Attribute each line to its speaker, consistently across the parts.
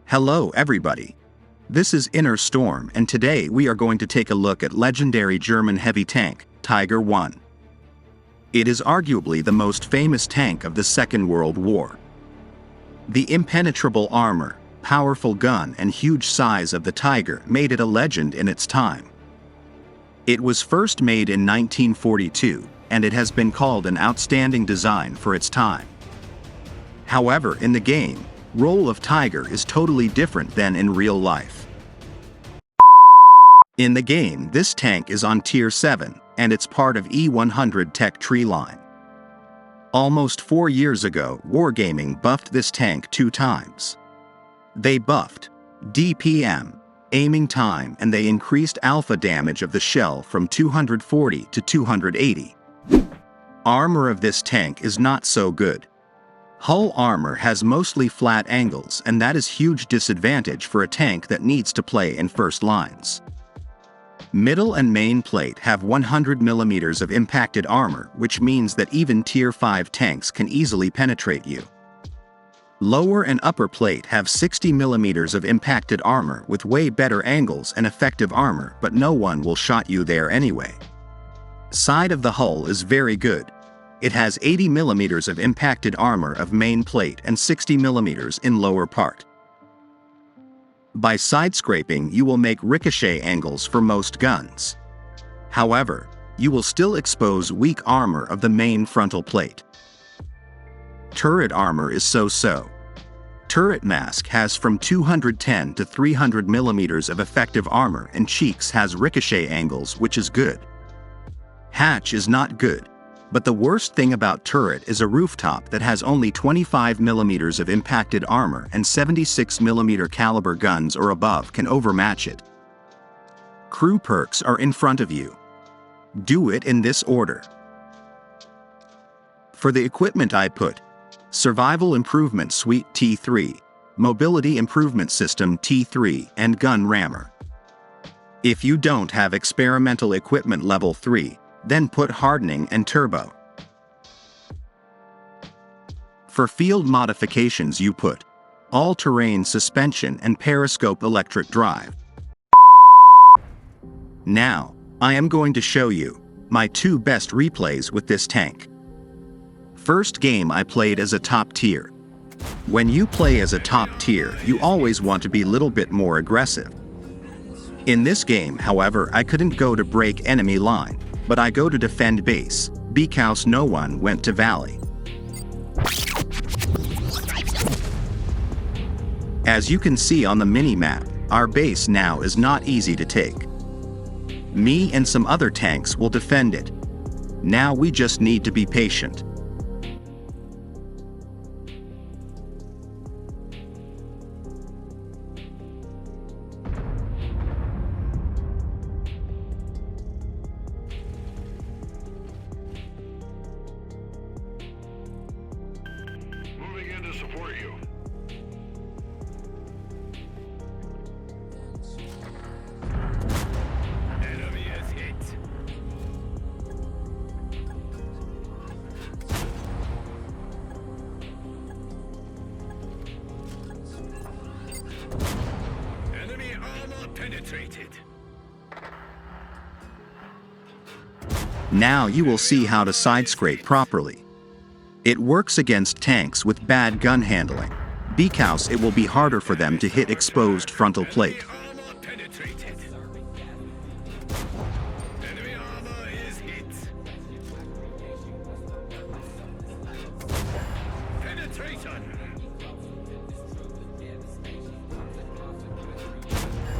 Speaker 1: Hello everybody. This is InnerStorm, and today we are going to take a look at legendary German heavy tank, Tiger I. It is arguably the most famous tank of the Second World War. The impenetrable armor, powerful gun and huge size of the Tiger made it a legend in its time. It was first made in 1942, and it has been called an outstanding design for its time. However, in the game, role of Tiger is totally different than in real life. In the game, this tank is on Tier 7, and it's part of E100 tech tree line. Almost 4 years ago, Wargaming buffed this tank 2 times. They buffed DPM, aiming time, and they increased alpha damage of the shell from 240 to 280. Armor of this tank is not so good. Hull armor has mostly flat angles, and that is huge disadvantage for a tank that needs to play in first lines. Middle and main plate have 100 mm of impacted armor, which means that even Tier 5 tanks can easily penetrate you. Lower and upper plate have 60 mm of impacted armor with way better angles and effective armor, but no one will shot you there anyway. Side of the hull is very good. It has 80 mm of impacted armor of main plate and 60 mm in lower part. By side scraping, you will make ricochet angles for most guns. However, you will still expose weak armor of the main frontal plate. Turret armor is so-so. Turret mask has from 210 to 300 mm of effective armor, and cheeks has ricochet angles, which is good. Hatch is not good. But the worst thing about turret is a rooftop that has only 25 mm of impacted armor, and 76 mm caliber guns or above can overmatch it. Crew perks are in front of you. Do it in this order. For the equipment I put: Survival Improvement Suite T3, Mobility Improvement System T3, and Gun Rammer. If you don't have Experimental Equipment Level 3, then put Hardening and Turbo. For field modifications you put All-Terrain Suspension and Periscope Electric Drive. Now, I am going to show you my 2 best replays with this tank. First game I played as a top tier. When you play as a top tier, you always want to be a little bit more aggressive. In this game, however, I couldn't go to break enemy line, but I go to defend base, because no one went to valley. As you can see on the mini-map, our base now is not easy to take. Me and some other tanks will defend it. Now we just need to be patient.
Speaker 2: Support you. Enemy is hit. Enemy armor penetrated.
Speaker 1: Now you will see how to side scrape properly. It works against tanks with bad gun handling, because it will be harder for them to hit exposed frontal plate.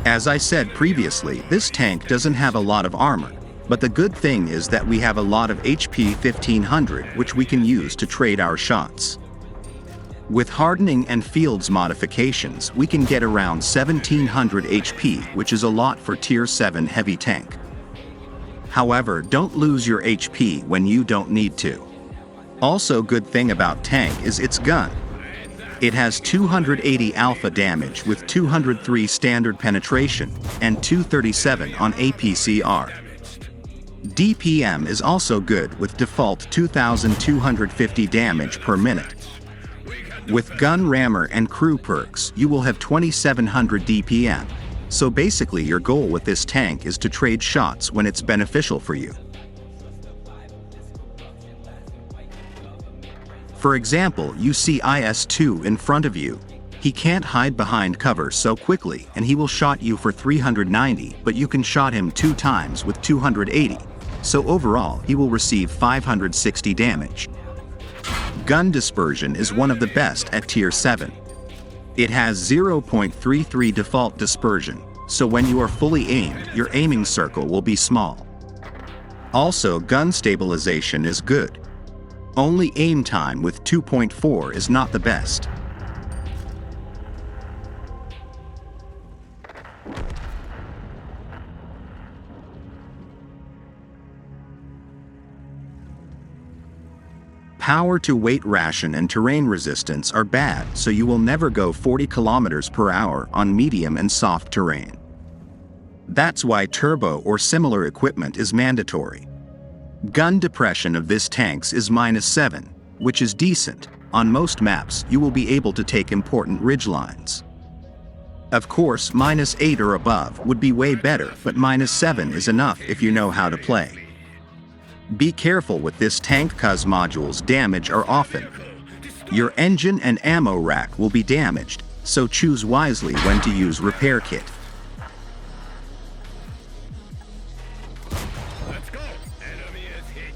Speaker 1: As I said previously, this tank doesn't have a lot of armor. But the good thing is that we have a lot of HP 1500, which we can use to trade our shots. With hardening and fields modifications, we can get around 1700 HP, which is a lot for Tier 7 heavy tank. However, don't lose your HP when you don't need to. Also, good thing about tank is its gun. It has 280 alpha damage with 203 standard penetration and 237 on APCR. DPM is also good with default 2250 damage per minute. With gun rammer and crew perks, you will have 2700 DPM. So basically your goal with this tank is to trade shots when it's beneficial for you. For example, you see IS-2 in front of you. He can't hide behind cover so quickly and he will shot you for 390, but you can shot him 2 times with 280. So overall, he will receive 560 damage. Gun dispersion is one of the best at tier 7. It has 0.33 default dispersion, so when you are fully aimed, your aiming circle will be small. Also, gun stabilization is good. Only aim time with 2.4 is not the best. Power to weight ration and terrain resistance are bad, so you will never go 40 km/h on medium and soft terrain. That's why turbo or similar equipment is mandatory. Gun depression of this tanks is -7, which is decent. On most maps, you will be able to take important ridgelines. Of course, -8 or above would be way better, but -7 is enough if you know how to play. Be careful with this tank cause modules damage are often. Your engine and ammo rack will be damaged, so choose wisely when to use repair kit.
Speaker 2: Let's go. Enemy is hit.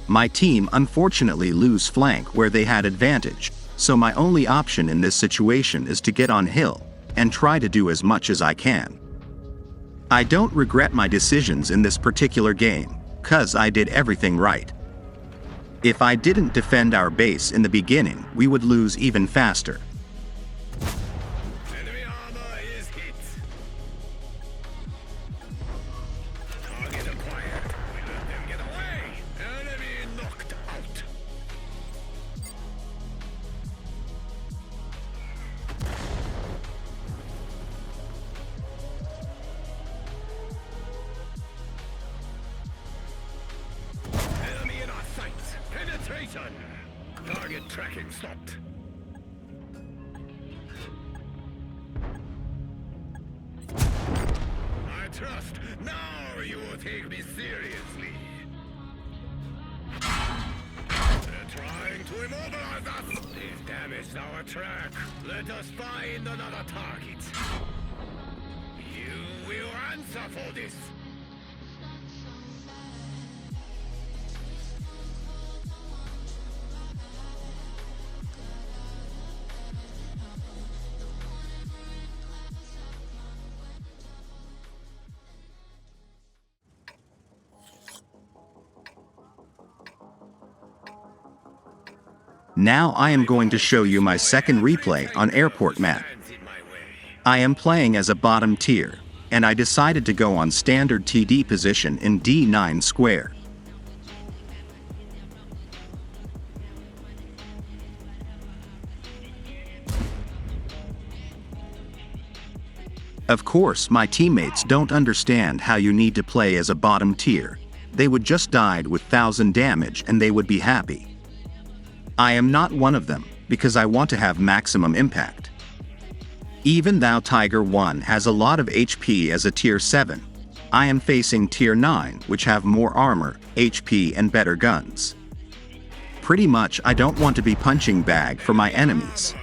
Speaker 1: My team unfortunately lose flank where they had advantage, so my only option in this situation is to get on hill and try to do as much as I can. I don't regret my decisions in this particular game, cause I did everything right. If I didn't defend our base in the beginning, we would lose even faster.
Speaker 2: Enemy armor is hit. Target acquired. We let them get away. Enemy knocked out. Enemy in our sights. Penetration. Target tracking stopped. I trust. Now you will take me seriously. They're trying to immobilize us. They've damaged our track. Let us find another target. You will answer for this.
Speaker 1: Now I am going to show you my second replay on airport map. I am playing as a bottom tier, and I decided to go on standard TD position in D9 square. Of course, my teammates don't understand how you need to play as a bottom tier. They would just died with 1000 damage and they would be happy. I am not one of them, because I want to have maximum impact. Even though Tiger 1 has a lot of HP as a tier 7, I am facing tier 9 which have more armor, HP and better guns. Pretty much I don't want to be punching bag for my enemies.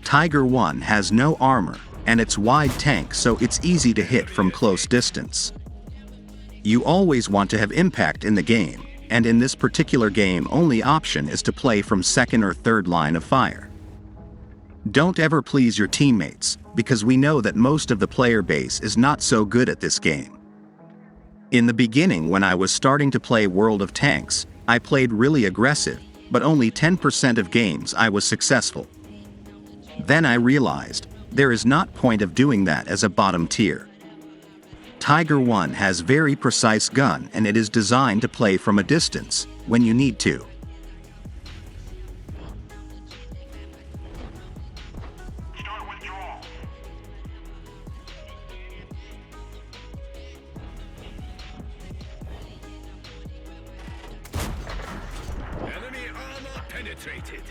Speaker 1: Tiger 1 has no armor, and it's wide tank so it's easy to hit from close distance. You always want to have impact in the game, and in this particular game only option is to play from second or third line of fire. Don't ever please your teammates, because we know that most of the player base is not so good at this game. In the beginning when I was starting to play World of Tanks, I played really aggressive, but only 10% of games I was successful. Then I realized, there is not point of doing that as a bottom tier. Tiger 1 has very precise gun and it is designed to play from a distance, when you need to.
Speaker 3: Start withdrawal.
Speaker 2: penetrated.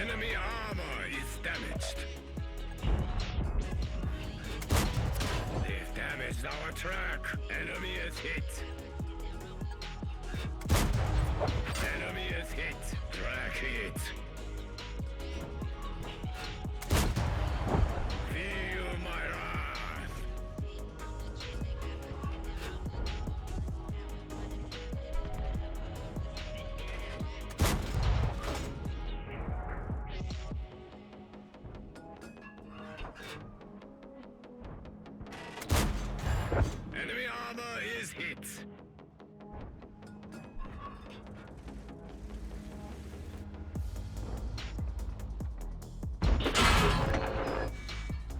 Speaker 2: Enemy armor is damaged. They've damaged our track. Enemy is hit. Enemy is hit. Track hit. Feel my wrath. Enemy armor is hit.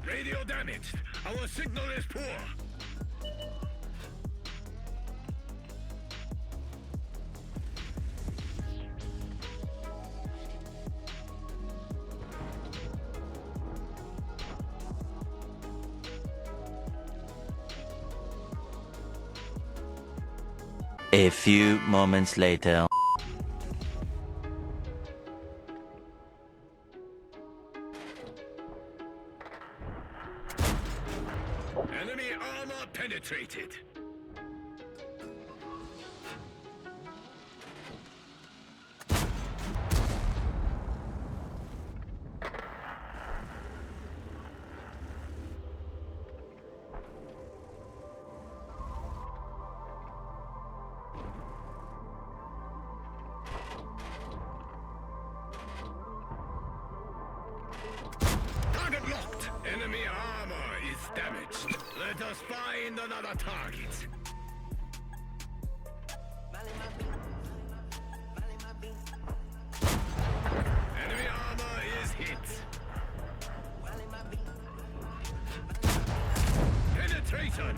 Speaker 2: Radio damaged. Our signal is poor.
Speaker 3: A few moments later.
Speaker 2: Enemy armor penetrated. Target locked. Enemy armor is damaged. Let us find another target. Enemy armor is hit. Penetration.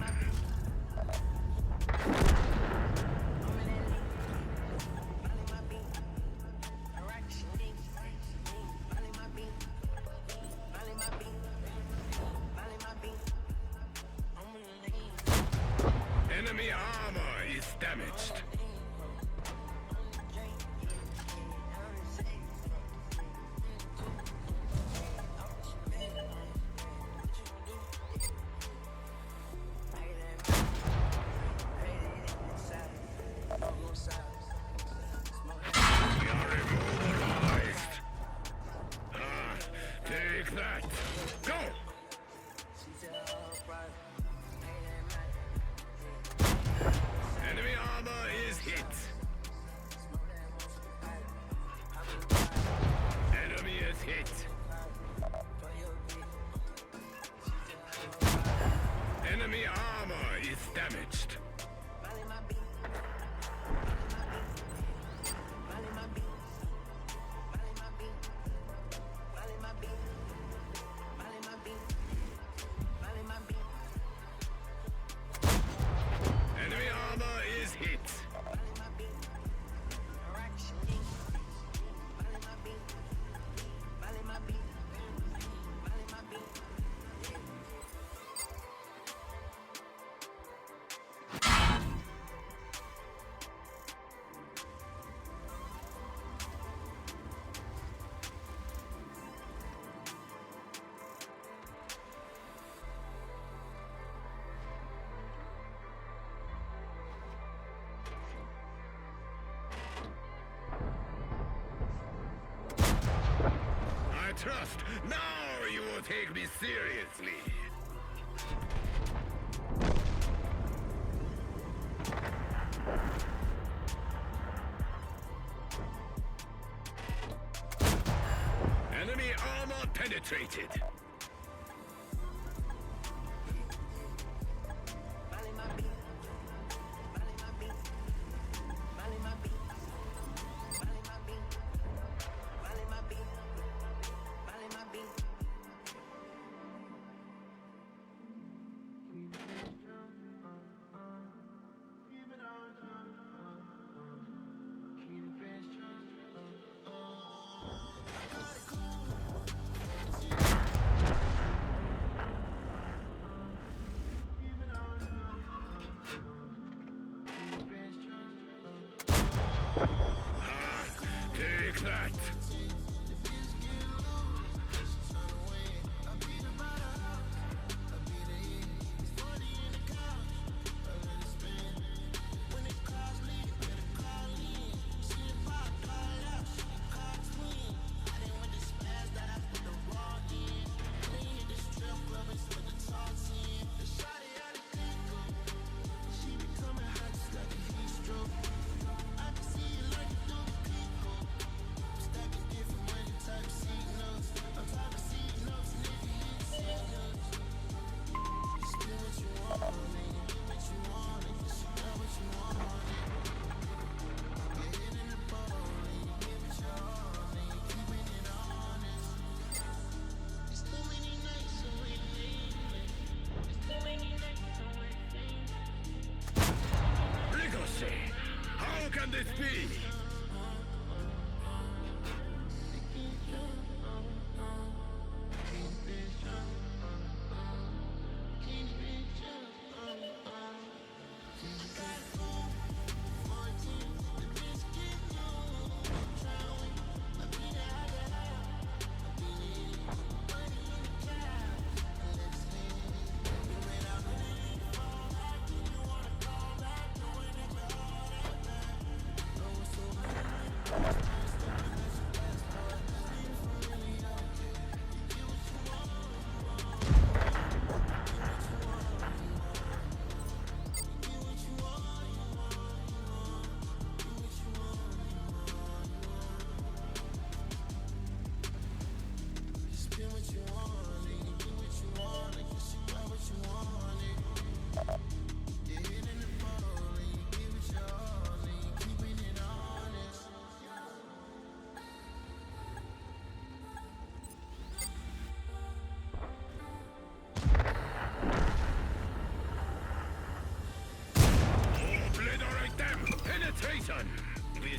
Speaker 2: Enemy armor is damaged. We are immobilized. Take that. Go! Enemy armor is hit. Enemy is hit. Enemy armor is damaged. Enemy armor is hit. I trust. Now you will take me seriously. Enemy armor penetrated.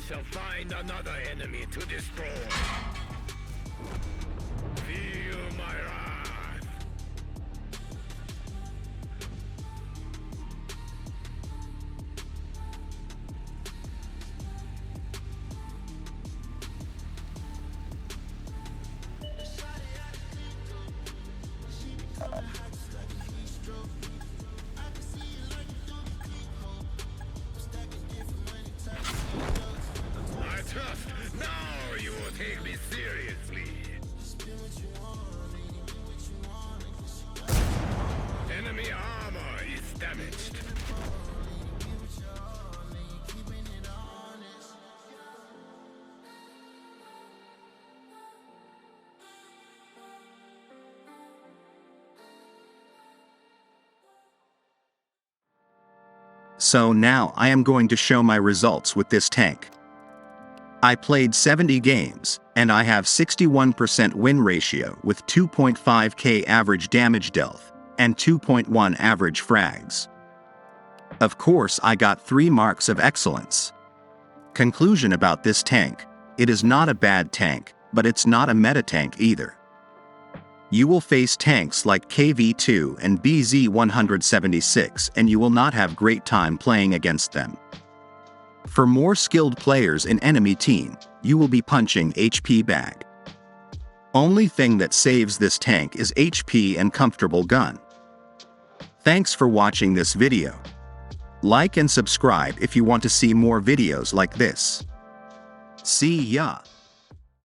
Speaker 2: shall find another enemy to destroy. Feel my wrath. I trust now you will take me seriously. Enemy armor is damaged.
Speaker 1: So now I am going to show my results with this tank. I played 70 games, and I have 61% win ratio with 2.5k average damage dealt, and 2.1 average frags. Of course I got 3 marks of excellence. Conclusion about this tank: it is not a bad tank, but it's not a meta tank either. You will face tanks like KV-2 and BZ-176 and you will not have great time playing against them. For more skilled players in enemy team, you will be punching HP bag. Only thing that saves this tank is HP and comfortable gun. Thanks for watching this video. Like and subscribe if you want to see more videos like this. See ya!